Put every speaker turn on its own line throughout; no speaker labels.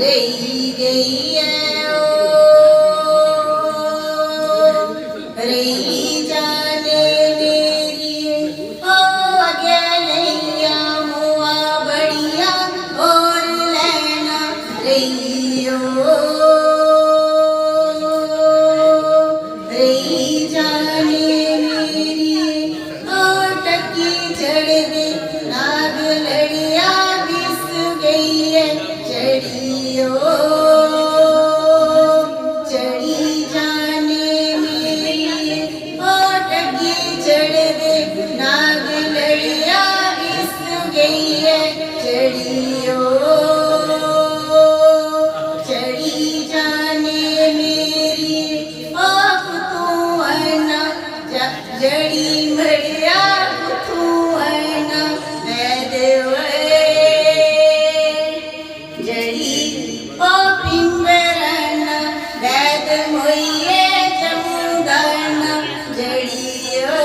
रही गई है रही जाने मेरी ओ गैलैया मुआ बढ़िया और लेना रही रही जाने मेरी ओ टकी चढ़ दे नाग लड़िया बिस गई है चढ़ियो चढ़ी जाने मेरी ओ टकी चढ़ दे नाग लड़िया बिस गई है चढ़ियो चढ़ी जाने मेरी ओ तू आना जड़ी मड़िया तू आना मैं देवे जड़ी ओ पिंगरना वैद मोइए जमुदाना जड़ियो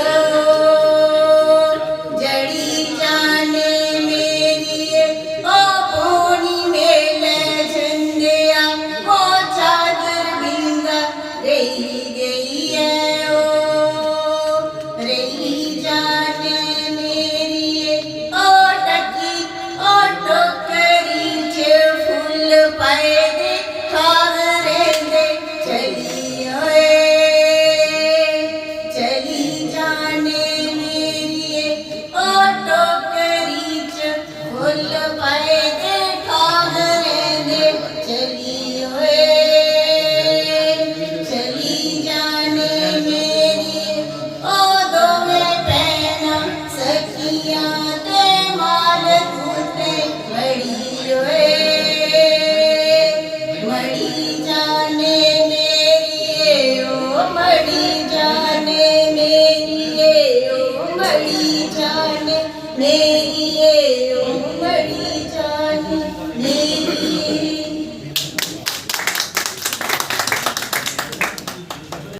जड़ी जाने मेरी ओ पोनी मेले झंडिया ओ चादर बिंगा रही गई है ओ रही जाने मेरी ओ टकी ओ टोकरी च फूल पाए दे खागरे दे चली होए चली जाने मेरी ओ टोकरी च फूल पाए दे खागरे दे चली होए चली जाने मेरी ओ दोवें भैनां सखियां ते माल दूते मड़ी होए मड़ी जाने मेरी ओ मड़ी जाने मेरी ओ मड़ी जाने मेरी